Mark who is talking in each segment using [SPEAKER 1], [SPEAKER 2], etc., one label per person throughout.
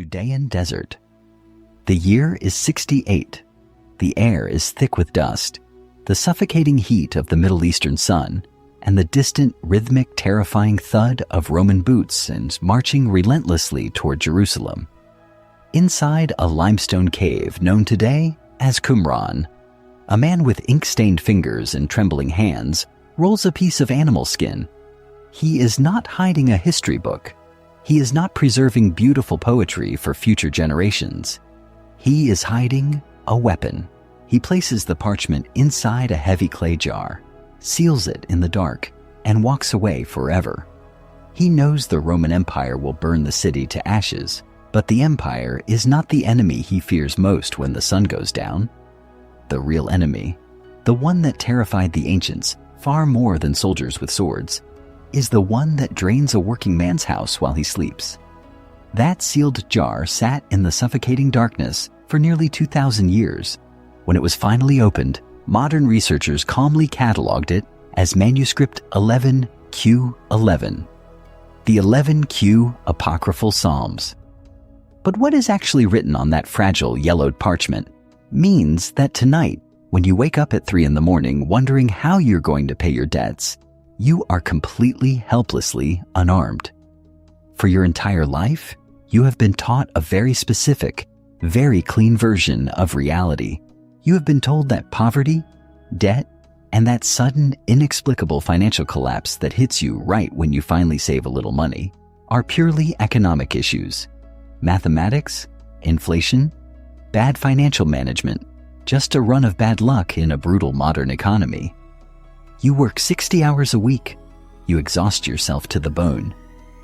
[SPEAKER 1] Judean desert. The year is 68. The air is thick with dust, the suffocating heat of the Middle Eastern sun, and the distant, rhythmic, terrifying thud of Roman boots and marching relentlessly toward Jerusalem. Inside a limestone cave known today as Qumran, a man with ink-stained fingers and trembling hands rolls a piece of animal skin. He is not hiding a history book. He is not preserving beautiful poetry for future generations. He is hiding a weapon. He places the parchment inside a heavy clay jar, seals it in the dark, and walks away forever. He knows the Roman Empire will burn the city to ashes, but the empire is not the enemy he fears most when the sun goes down. The real enemy, the one that terrified the ancients far more than soldiers with swords, is the one that drains a working man's house while he sleeps. That sealed jar sat in the suffocating darkness for nearly 2,000 years. When it was finally opened, modern researchers calmly cataloged it as manuscript 11Q11, the 11Q apocryphal Psalms. But what is actually written on that fragile yellowed parchment means that tonight, when you wake up at 3 in the morning wondering how you're going to pay your debts, you are completely helplessly unarmed. For your entire life, you have been taught a very specific, very clean version of reality. You have been told that poverty, debt, and that sudden, inexplicable financial collapse that hits you right when you finally save a little money are purely economic issues. Mathematics, inflation, bad financial management, just a run of bad luck in a brutal modern economy. You work 60 hours a week. You exhaust yourself to the bone.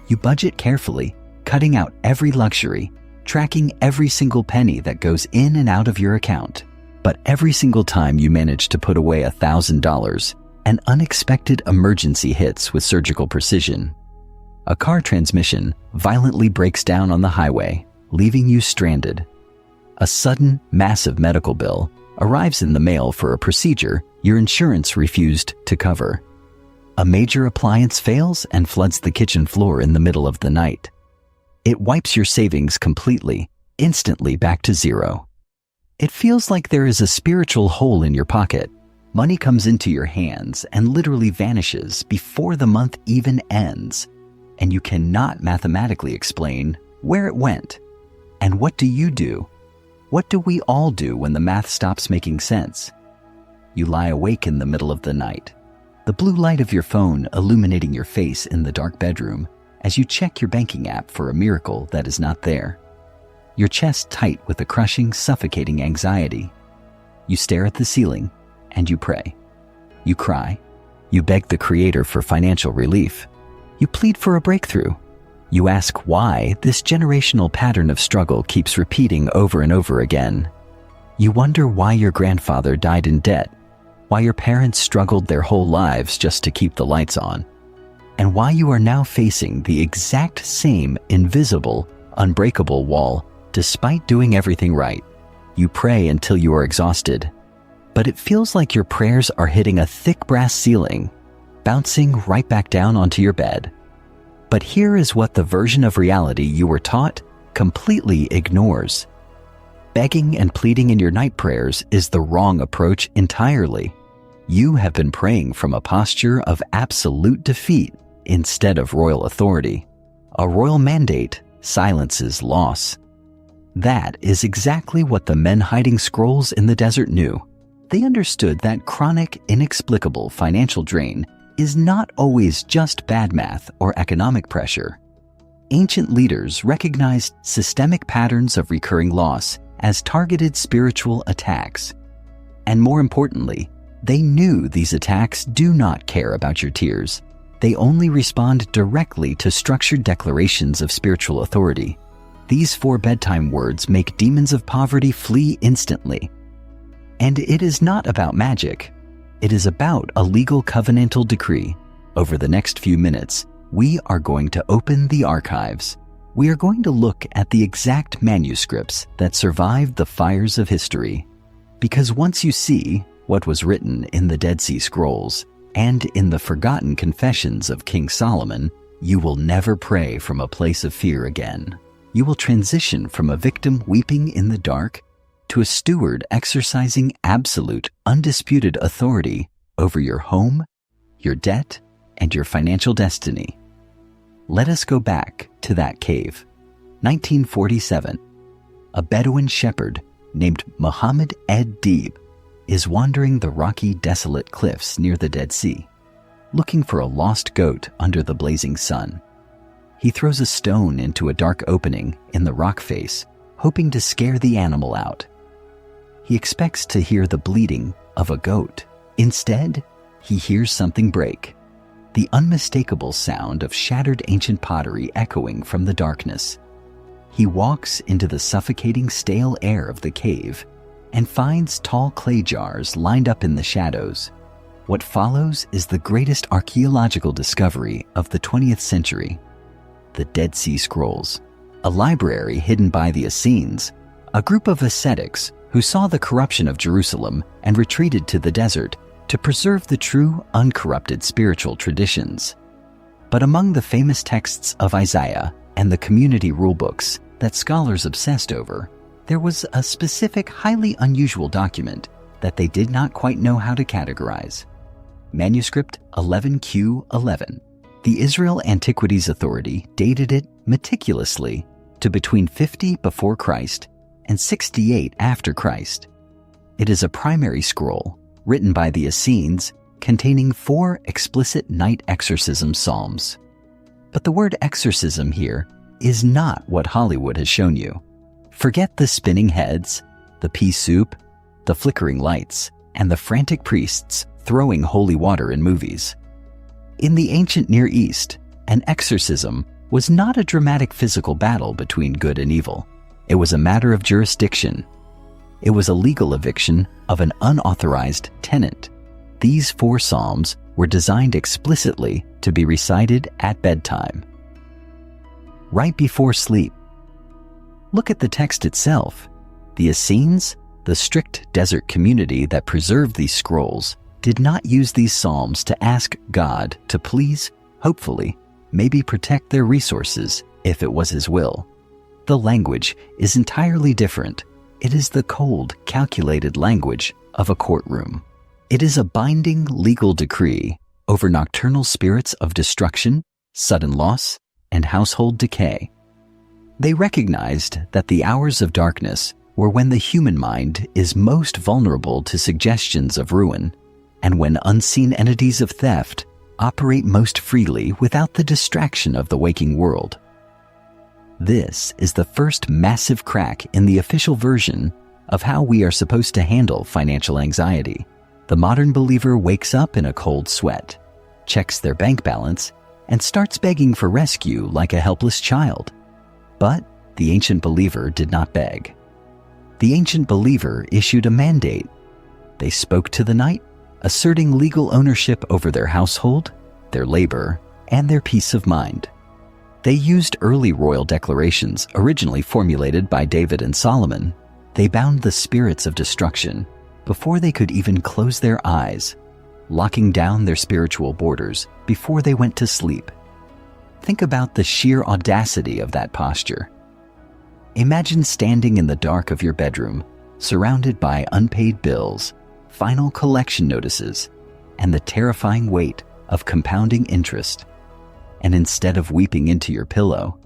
[SPEAKER 1] You budget carefully, cutting out every luxury, tracking every single penny that goes in and out of your account. But every single time you manage to put away $1,000, an unexpected emergency hits with surgical precision. A car transmission violently breaks down on the highway, leaving you stranded. A sudden, massive medical bill arrives in the mail for a procedure your insurance refused to cover. A major appliance fails and floods the kitchen floor in the middle of the night. It wipes your savings completely, instantly back to zero. It feels like there is a spiritual hole in your pocket. Money comes into your hands and literally vanishes before the month even ends, and you cannot mathematically explain where it went. And what do? What do we all do when the math stops making sense? You lie awake in the middle of the night, the blue light of your phone illuminating your face in the dark bedroom as you check your banking app for a miracle that is not there. Your chest tight with a crushing, suffocating anxiety. You stare at the ceiling and you pray. You cry. You beg the Creator for financial relief. You plead for a breakthrough. You ask why this generational pattern of struggle keeps repeating over and over again. You wonder why your grandfather died in debt, why your parents struggled their whole lives just to keep the lights on, and why you are now facing the exact same invisible, unbreakable wall despite doing everything right. You pray until you are exhausted, but it feels like your prayers are hitting a thick brass ceiling, bouncing right back down onto your bed. But here is what the version of reality you were taught completely ignores. Begging and pleading in your night prayers is the wrong approach entirely. You have been praying from a posture of absolute defeat instead of royal authority. A royal mandate silences loss. That is exactly what the men hiding scrolls in the desert knew. They understood that chronic, inexplicable financial drain is not always just bad math or economic pressure. Ancient leaders recognized systemic patterns of recurring loss as targeted spiritual attacks. And more importantly, they knew these attacks do not care about your tears. They only respond directly to structured declarations of spiritual authority. These 4 bedtime words make demons of poverty flee instantly. And it is not about magic. It is about a legal covenantal decree. Over the next few minutes, we are going to open the archives. We are going to look at the exact manuscripts that survived the fires of history. Because once you see what was written in the Dead Sea Scrolls and in the forgotten confessions of King Solomon, you will never pray from a place of fear again. you will transition from a victim weeping in the dark to a steward exercising absolute, undisputed authority over your home, your debt, and your financial destiny. Let us go back to that cave. 1947. A Bedouin shepherd named Muhammad Ed-Deeb is wandering the rocky, desolate cliffs near the Dead Sea, looking for a lost goat under the blazing sun. He throws a stone into a dark opening in the rock face, hoping to scare the animal out. He expects to hear the bleating of a goat. Instead, he hears something break, the unmistakable sound of shattered ancient pottery echoing from the darkness. He walks into the suffocating stale air of the cave and finds tall clay jars lined up in the shadows. What follows is the greatest archaeological discovery of the 20th century, the Dead Sea Scrolls, a library hidden by the Essenes, a group of ascetics who saw the corruption of Jerusalem and retreated to the desert to preserve the true, uncorrupted spiritual traditions. But among the famous texts of Isaiah and the community rulebooks that scholars obsessed over, there was a specific, highly unusual document that they did not quite know how to categorize. Manuscript 11Q11. The Israel Antiquities Authority dated it meticulously to between 50 before Christ and 68 after Christ. It is a primary scroll written by the Essenes containing 4 explicit night exorcism psalms. But the word exorcism here is not what Hollywood has shown you. Forget the spinning heads, the pea soup, the flickering lights, and the frantic priests throwing holy water in movies. In the ancient Near East, an exorcism was not a dramatic physical battle between good and evil. It was a matter of jurisdiction. It was a legal eviction of an unauthorized tenant. These 4 psalms were designed explicitly to be recited at bedtime, right before sleep. Look at the text itself. The Essenes, the strict desert community that preserved these scrolls, did not use these psalms to ask God to please, hopefully, maybe protect their resources if it was His will. The language is entirely different. It is the cold, calculated language of a courtroom. It is a binding legal decree over nocturnal spirits of destruction, sudden loss, and household decay. They recognized that the hours of darkness were when the human mind is most vulnerable to suggestions of ruin, and when unseen entities of theft operate most freely without the distraction of the waking world. This is the first massive crack in the official version of how we are supposed to handle financial anxiety. The modern believer wakes up in a cold sweat, checks their bank balance, and starts begging for rescue like a helpless child. But the ancient believer did not beg. The ancient believer issued a mandate. They spoke to the night, asserting legal ownership over their household, their labor, and their peace of mind. They used early royal declarations originally formulated by David and Solomon. They bound the spirits of destruction before they could even close their eyes, locking down their spiritual borders before they went to sleep. Think about the sheer audacity of that posture. Imagine standing in the dark of your bedroom, surrounded by unpaid bills, final collection notices, and the terrifying weight of compounding interest. And instead of weeping into your pillow,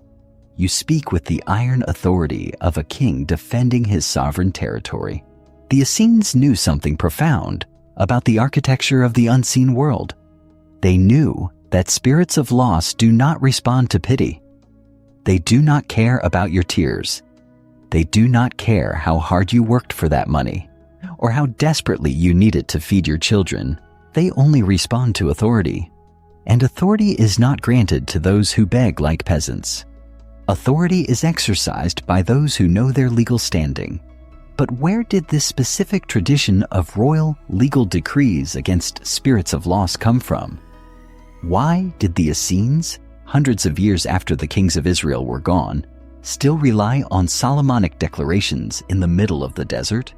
[SPEAKER 1] you speak with the iron authority of a king defending his sovereign territory. The Essenes knew something profound about the architecture of the unseen world. They knew that spirits of loss do not respond to pity. They do not care about your tears. They do not care how hard you worked for that money or how desperately you need it to feed your children. They only respond to authority. And authority is not granted to those who beg like peasants. Authority is exercised by those who know their legal standing. But where did this specific tradition of royal legal decrees against spirits of loss come from? Why did the Essenes, hundreds of years after the kings of Israel were gone, still rely on Solomonic declarations in the middle of the desert?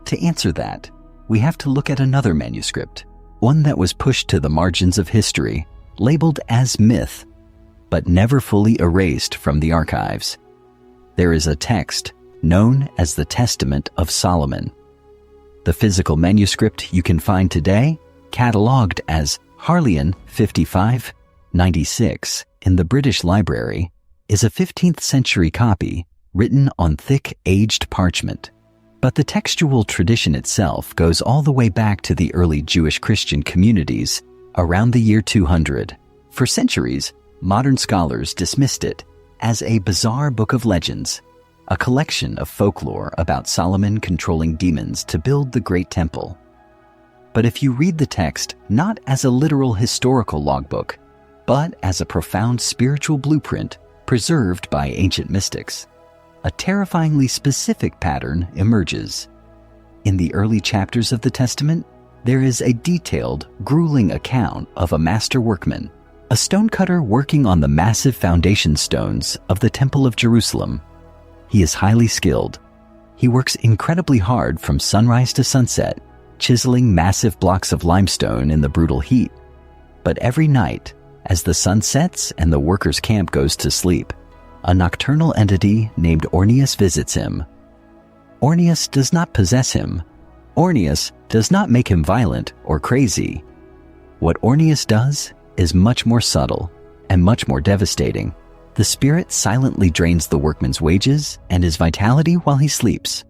[SPEAKER 1] To answer that, we have to look at another manuscript, one that was pushed to the margins of history, labeled as myth, but never fully erased from the archives. there is a text known as the Testament of Solomon. The physical manuscript you can find today, catalogued as Harleian 5596 in the British Library, is a 15th century copy written on thick, aged parchment. But the textual tradition itself goes all the way back to the early Jewish Christian communities around the year 200. For centuries, modern scholars dismissed it as a bizarre book of legends, a collection of folklore about Solomon controlling demons to build the Great Temple. But if you read the text not as a literal historical logbook, but as a profound spiritual blueprint preserved by ancient mystics, a terrifyingly specific pattern emerges. In the early chapters of the Testament, there is a detailed, grueling account of a master workman, a stonecutter working on the massive foundation stones of the Temple of Jerusalem. He is highly skilled. He works incredibly hard from sunrise to sunset, chiseling massive blocks of limestone in the brutal heat. But every night, as the sun sets and the workers' camp goes to sleep, a nocturnal entity named Ornias visits him. Ornias does not possess him. Ornias does not make him violent or crazy. What Ornias does is much more subtle and much more devastating. The spirit silently drains the workman's wages and his vitality while he sleeps.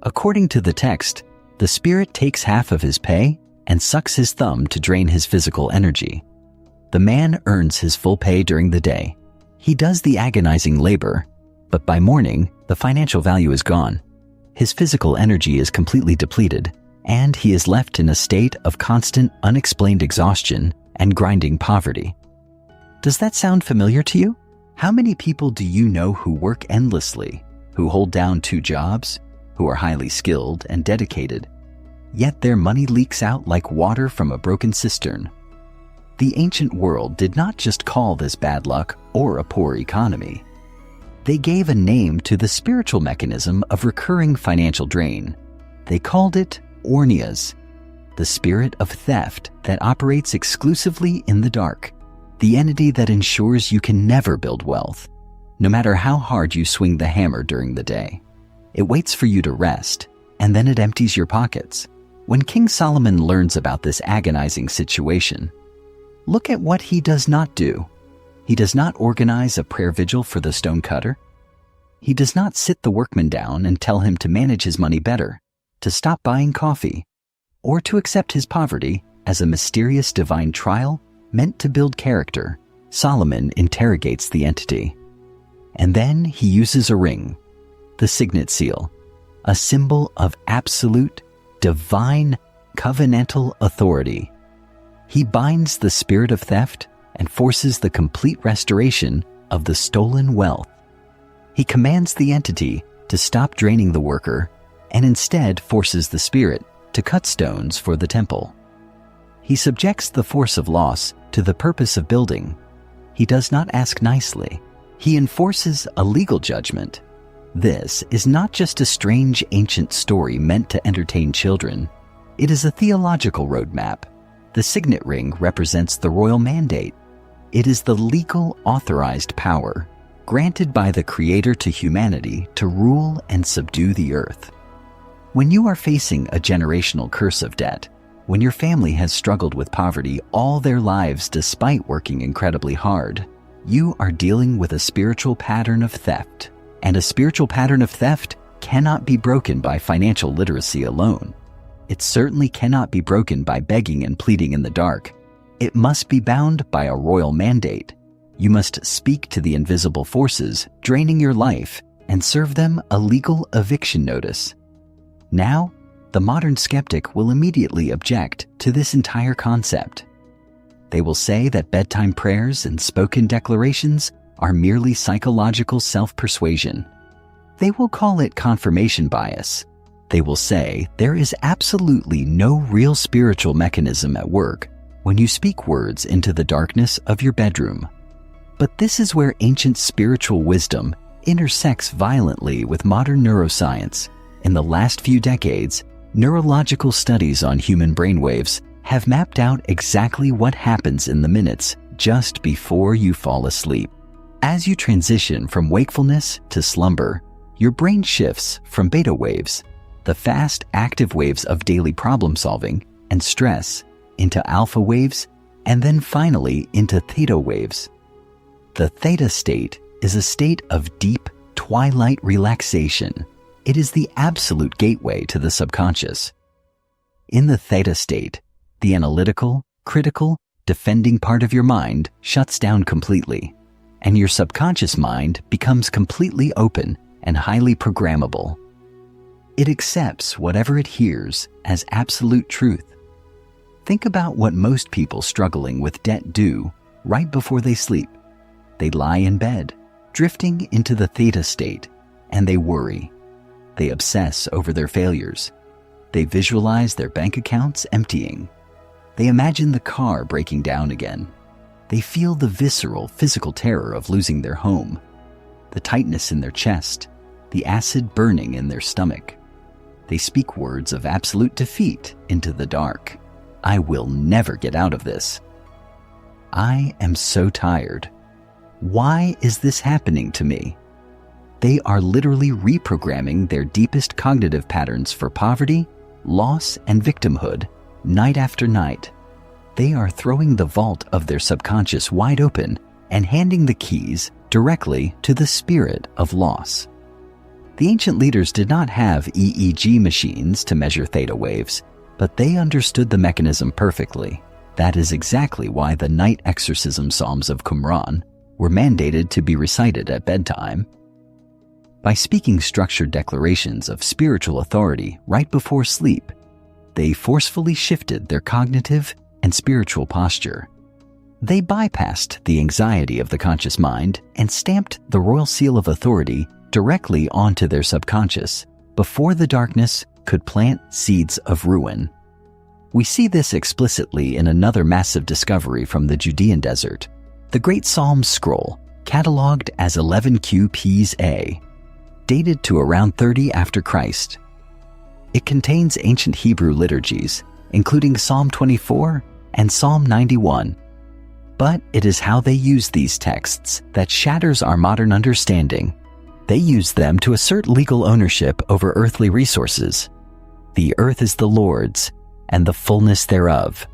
[SPEAKER 1] According to the text, the spirit takes half of his pay and sucks his thumb to drain his physical energy. The man earns his full pay during the day. He does the agonizing labor, but by morning, the financial value is gone. His physical energy is completely depleted, and he is left in a state of constant, unexplained exhaustion and grinding poverty. Does that sound familiar to you? How many people do you know who work endlessly, who hold down 2 jobs, who are highly skilled and dedicated, yet their money leaks out like water from a broken cistern? The ancient world did not just call this bad luck or a poor economy. They gave a name to the spiritual mechanism of recurring financial drain. They called it Ornias, the spirit of theft that operates exclusively in the dark, the entity that ensures you can never build wealth, no matter how hard you swing the hammer during the day. It waits for you to rest, and then it empties your pockets. When King Solomon learns about this agonizing situation, look at what he does not do. He does not organize a prayer vigil for the stonecutter. He does not sit the workman down and tell him to manage his money better, to stop buying coffee, or to accept his poverty as a mysterious divine trial meant to build character. Solomon interrogates the entity. And then he uses a ring, the signet seal, a symbol of absolute, divine, covenantal authority. He binds the spirit of theft and forces the complete restoration of the stolen wealth. He commands the entity to stop draining the worker and instead forces the spirit to cut stones for the temple. He subjects the force of loss to the purpose of building. He does not ask nicely. He enforces a legal judgment. This is not just a strange ancient story meant to entertain children. It is a theological roadmap. The signet ring represents the royal mandate. It is the legal authorized power granted by the Creator to humanity to rule and subdue the earth. When you are facing a generational curse of debt, when your family has struggled with poverty all their lives despite working incredibly hard, you are dealing with a spiritual pattern of theft. And a spiritual pattern of theft cannot be broken by financial literacy alone. It certainly cannot be broken by begging and pleading in the dark. It must be bound by a royal mandate. You must speak to the invisible forces draining your life and serve them a legal eviction notice. Now, the modern skeptic will immediately object to this entire concept. They will say that bedtime prayers and spoken declarations are merely psychological self-persuasion. They will call it confirmation bias. They will say there is absolutely no real spiritual mechanism at work when you speak words into the darkness of your bedroom. But this is where ancient spiritual wisdom intersects violently with modern neuroscience. In the last few decades, neurological studies on human brainwaves have mapped out exactly what happens in the minutes just before you fall asleep. As you transition from wakefulness to slumber, your brain shifts from beta waves, the fast, active waves of daily problem solving and stress, into alpha waves, and then finally into theta waves. The theta state is a state of deep, twilight relaxation. It is the absolute gateway to the subconscious. In the theta state, the analytical, critical, defending part of your mind shuts down completely, and your subconscious mind becomes completely open and highly programmable. It accepts whatever it hears as absolute truth. Think about what most people struggling with debt do right before they sleep. They lie in bed, drifting into the theta state, and they worry. They obsess over their failures. They visualize their bank accounts emptying. They imagine the car breaking down again. They feel the visceral, physical terror of losing their home, the tightness in their chest, the acid burning in their stomach. They speak words of absolute defeat into the dark. I will never get out of this. I am so tired. Why is this happening to me? They are literally reprogramming their deepest cognitive patterns for poverty, loss, and victimhood night after night. They are throwing the vault of their subconscious wide open and handing the keys directly to the spirit of loss. The ancient leaders did not have EEG machines to measure theta waves, but they understood the mechanism perfectly. That is exactly why the night exorcism psalms of Qumran were mandated to be recited at bedtime. By speaking structured declarations of spiritual authority right before sleep, they forcefully shifted their cognitive and spiritual posture. They bypassed the anxiety of the conscious mind and stamped the royal seal of authority directly onto their subconscious before the darkness could plant seeds of ruin. We see this explicitly in another massive discovery from the Judean desert, the Great Psalms Scroll, catalogued as 11Q Ps A, dated to around 30 after Christ. It contains ancient Hebrew liturgies, including Psalm 24 and Psalm 91. But it is how they use these texts that shatters our modern understanding. They use them to assert legal ownership over earthly resources. The earth is the Lord's, and the fullness thereof.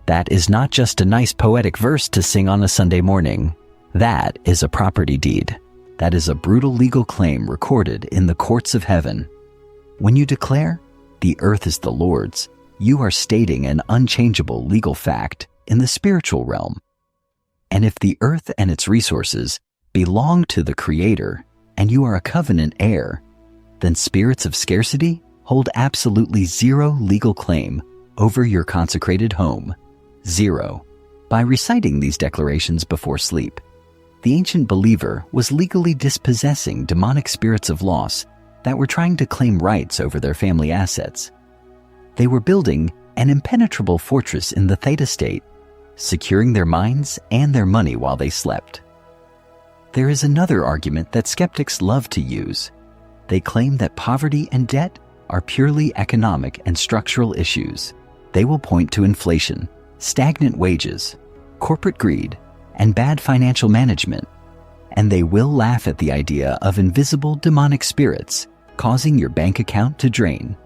[SPEAKER 1] That is not just a nice poetic verse to sing on a Sunday morning. That is a property deed. That is a brutal legal claim recorded in the courts of heaven. When you declare, the earth is the Lord's, you are stating an unchangeable legal fact in the spiritual realm. And if the earth and its resources belong to the Creator, and you are a covenant heir, then spirits of scarcity hold absolutely zero legal claim over your consecrated home. Zero. By reciting these declarations before sleep, the ancient believer was legally dispossessing demonic spirits of loss that were trying to claim rights over their family assets. They were building an impenetrable fortress in the theta state, securing their minds and their money while they slept. There is another argument that skeptics love to use. They claim that poverty and debt are purely economic and structural issues. They will point to inflation, stagnant wages, corporate greed, and bad financial management, and they will laugh at the idea of invisible demonic spirits causing your bank account to drain.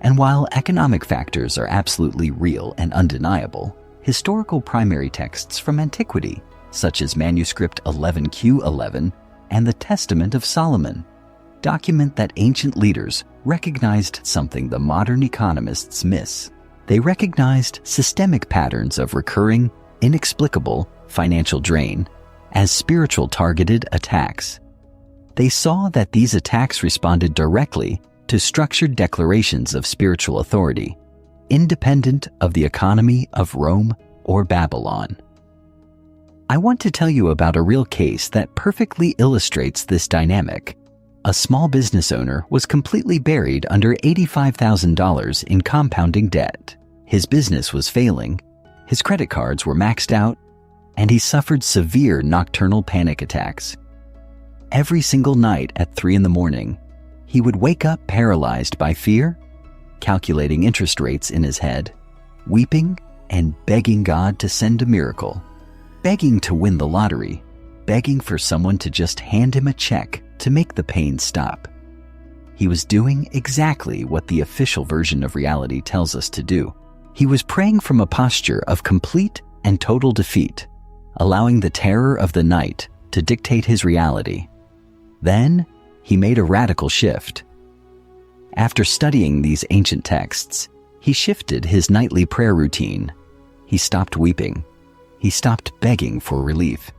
[SPEAKER 1] And while economic factors are absolutely real and undeniable, historical primary texts from antiquity, such as manuscript 11Q11 and the Testament of Solomon, document that ancient leaders recognized something the modern economists miss. They recognized systemic patterns of recurring, inexplicable financial drain as spiritual targeted attacks. They saw that these attacks responded directly to structured declarations of spiritual authority, independent of the economy of Rome or Babylon. I want to tell you about a real case that perfectly illustrates this dynamic. A small business owner was completely buried under $85,000 in compounding debt. His business was failing, his credit cards were maxed out, and he suffered severe nocturnal panic attacks. Every single night at 3 a.m, he would wake up paralyzed by fear, calculating interest rates in his head, weeping and begging God to send a miracle, begging to win the lottery, begging for someone to just hand him a check to make the pain stop. He was doing exactly what the official version of reality tells us to do. He was praying from a posture of complete and total defeat, allowing the terror of the night to dictate his reality. Then, he made a radical shift. After studying these ancient texts, he shifted his nightly prayer routine. He stopped weeping. He stopped begging for relief.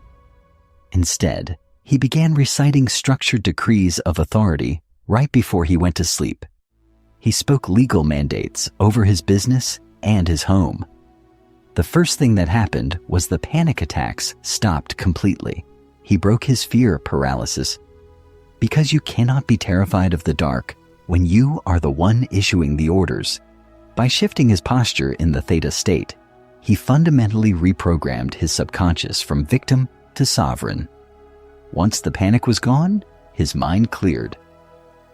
[SPEAKER 1] Instead, he began reciting structured decrees of authority right before he went to sleep. He spoke legal mandates over his business and his home. The first thing that happened was the panic attacks stopped completely. He broke his fear paralysis. Because you cannot be terrified of the dark when you are the one issuing the orders. By shifting his posture in the theta state, he fundamentally reprogrammed his subconscious from victim to sovereign. Once the panic was gone, his mind cleared.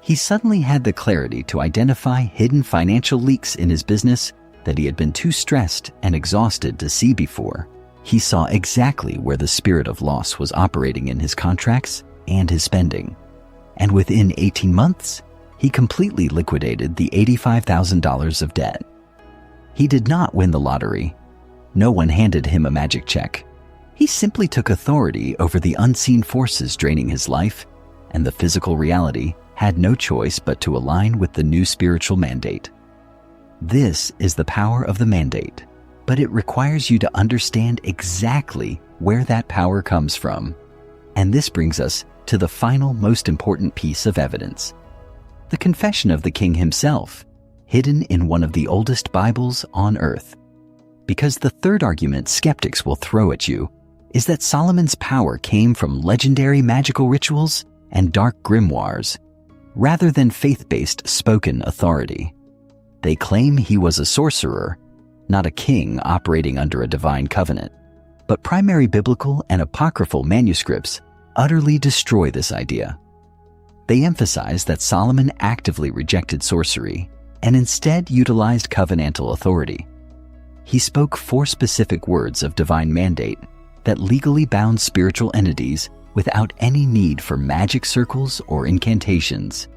[SPEAKER 1] He suddenly had the clarity to identify hidden financial leaks in his business that he had been too stressed and exhausted to see before. He saw exactly where the spirit of loss was operating in his contracts and his spending. And within 18 months, he completely liquidated the $85,000 of debt. He did not win the lottery. No one handed him a magic check. He simply took authority over the unseen forces draining his life, and the physical reality had no choice but to align with the new spiritual mandate. This is the power of the mandate, but it requires you to understand exactly where that power comes from. And this brings us to the final most important piece of evidence: the confession of the king himself, hidden in one of the oldest Bibles on earth. Because the third argument skeptics will throw at you is that Solomon's power came from legendary magical rituals and dark grimoires, rather than faith-based spoken authority. They claim he was a sorcerer, not a king operating under a divine covenant. But primary biblical and apocryphal manuscripts utterly destroy this idea. They emphasize that Solomon actively rejected sorcery and instead utilized covenantal authority. He spoke 4 specific words of divine mandate that legally bound spiritual entities without any need for magic circles or incantations.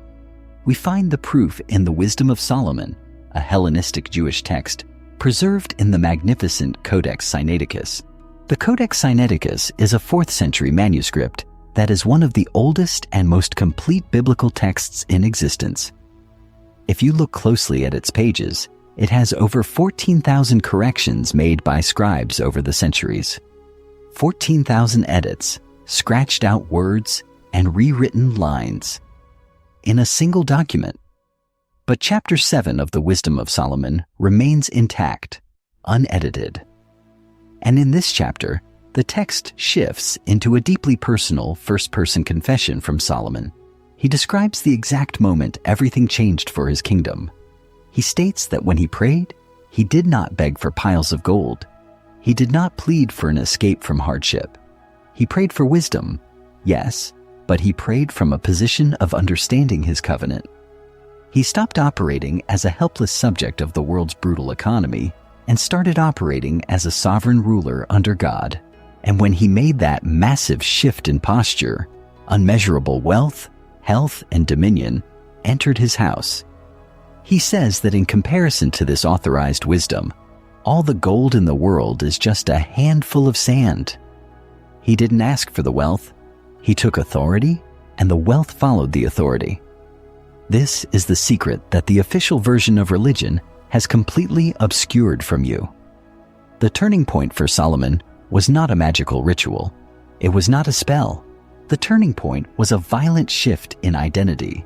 [SPEAKER 1] We find the proof in the Wisdom of Solomon, a Hellenistic Jewish text preserved in the magnificent Codex Sinaiticus. The Codex Sinaiticus is a 4th century manuscript that is one of the oldest and most complete biblical texts in existence. If you look closely at its pages, it has over 14,000 corrections made by scribes over the centuries. 14,000 edits, scratched out words, and rewritten lines in a single document. But chapter 7 of the Wisdom of Solomon remains intact, unedited. And in this chapter, the text shifts into a deeply personal first-person confession from Solomon. He describes the exact moment everything changed for his kingdom. He states that when he prayed, he did not beg for piles of gold. He did not plead for an escape from hardship. He prayed for wisdom, yes, but he prayed from a position of understanding his covenant. He stopped operating as a helpless subject of the world's brutal economy and started operating as a sovereign ruler under God. And when he made that massive shift in posture, unmeasurable wealth, health, and dominion entered his house. He says that in comparison to this authorized wisdom, all the gold in the world is just a handful of sand. He didn't ask for the wealth. He took authority, and the wealth followed the authority. This is the secret that the official version of religion has completely obscured from you. The turning point for Solomon was not a magical ritual. It was not a spell. The turning point was a violent shift in identity.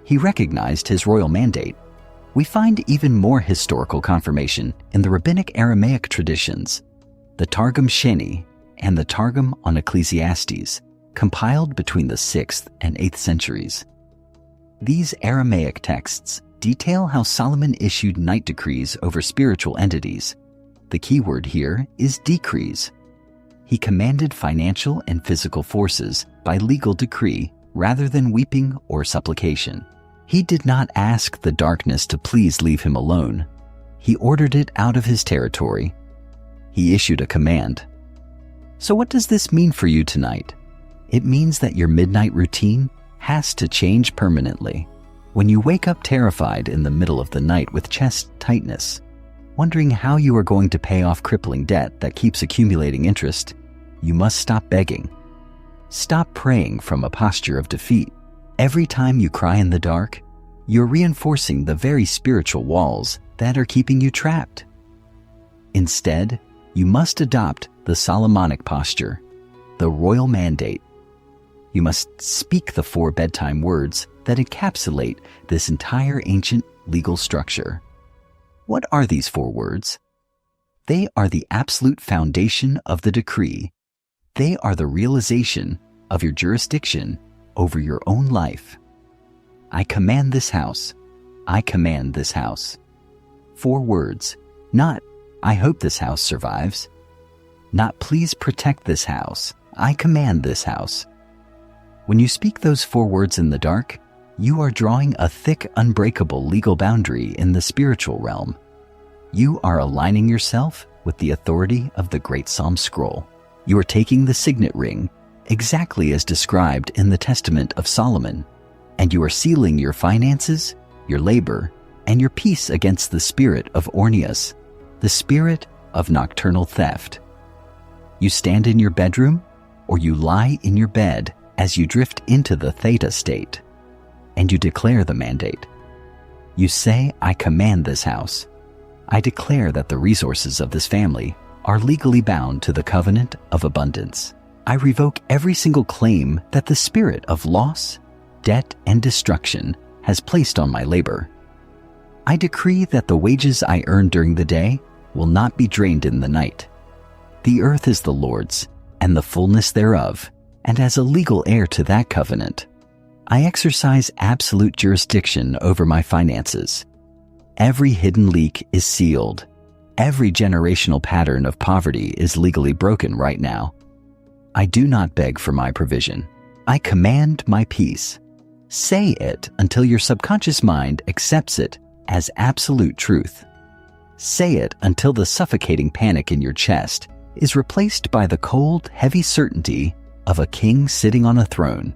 [SPEAKER 1] He recognized his royal mandate. We find even more historical confirmation in the rabbinic Aramaic traditions, the Targum Sheni and the Targum on Ecclesiastes, compiled between the 6th and 8th centuries. These Aramaic texts detail how Solomon issued night decrees over spiritual entities. The key word here is decrees. He commanded financial and physical forces by legal decree rather than weeping or supplication. He did not ask the darkness to please leave him alone. He ordered it out of his territory. He issued a command. So what does this mean for you tonight? It means that your midnight routine has to change permanently. When you wake up terrified in the middle of the night with chest tightness, wondering how you are going to pay off crippling debt that keeps accumulating interest, you must stop begging. Stop praying from a posture of defeat. Every time you cry in the dark, you're reinforcing the very spiritual walls that are keeping you trapped. Instead, you must adopt the Solomonic posture, the royal mandate. You must speak the 4 bedtime words that encapsulate this entire ancient legal structure. What are these 4 words? They are the absolute foundation of the decree. They are the realization of your jurisdiction over your own life. I command this house. I command this house. 4 words, not I hope this house survives. Not please protect this house. I command this house. When you speak those 4 words in the dark, you are drawing a thick, unbreakable legal boundary in the spiritual realm. You are aligning yourself with the authority of the Great Psalm Scroll. You are taking the signet ring, exactly as described in the Testament of Solomon, and you are sealing your finances, your labor, and your peace against the spirit of Ornias, the spirit of nocturnal theft. You stand in your bedroom, or you lie in your bed as you drift into the theta state, and you declare the mandate. You say, I command this house. I declare that the resources of this family are legally bound to the covenant of abundance. I revoke every single claim that the spirit of loss, debt, and destruction has placed on my labor. I decree that the wages I earn during the day will not be drained in the night. The earth is the Lord's, and the fullness thereof, and as a legal heir to that covenant, I exercise absolute jurisdiction over my finances. Every hidden leak is sealed. Every generational pattern of poverty is legally broken right now. I do not beg for my provision. I command my peace. Say it until your subconscious mind accepts it as absolute truth. Say it until the suffocating panic in your chest is replaced by the cold, heavy certainty of a king sitting on a throne.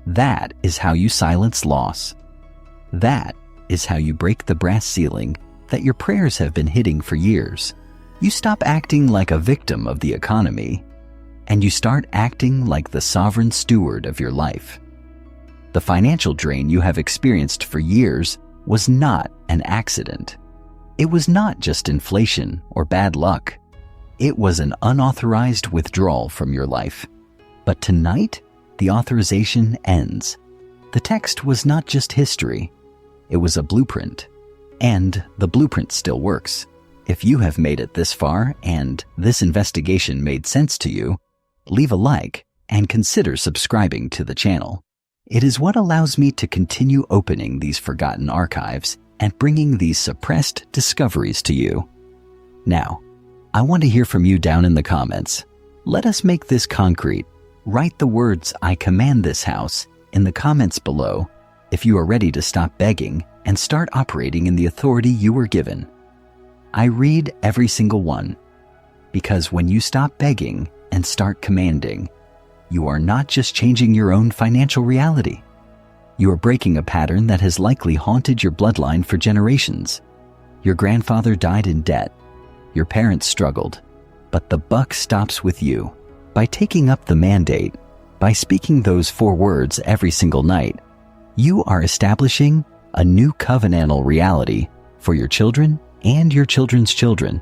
[SPEAKER 1] That is how you silence loss. That is how you break the brass ceiling that your prayers have been hitting for years. You stop acting like a victim of the economy, and you start acting like the sovereign steward of your life. The financial drain you have experienced for years was not an accident. It was not just inflation or bad luck. It was an unauthorized withdrawal from your life. But tonight, the authorization ends. The text was not just history. It was a blueprint. And the blueprint still works. If you have made it this far and this investigation made sense to you, leave a like and consider subscribing to the channel. It is what allows me to continue opening these forgotten archives and bringing these suppressed discoveries to you. Now, I want to hear from you down in the comments. Let us make this concrete. Write the words, I command this house, in the comments below if you are ready to stop begging and start operating in the authority you were given. I read every single one, because when you stop begging and start commanding, you are not just changing your own financial reality. You are breaking a pattern that has likely haunted your bloodline for generations. Your grandfather died in debt. Your parents struggled. But the buck stops with you. By taking up the mandate, by speaking those 4 words every single night, you are establishing a new covenantal reality for your children and your children's children.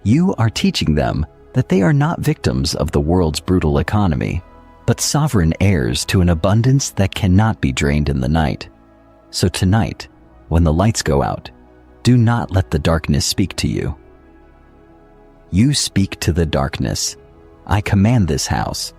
[SPEAKER 1] You are teaching them that they are not victims of the world's brutal economy, but sovereign heirs to an abundance that cannot be drained in the night. So tonight, when the lights go out, do not let the darkness speak to you. You speak to the darkness. I command this house.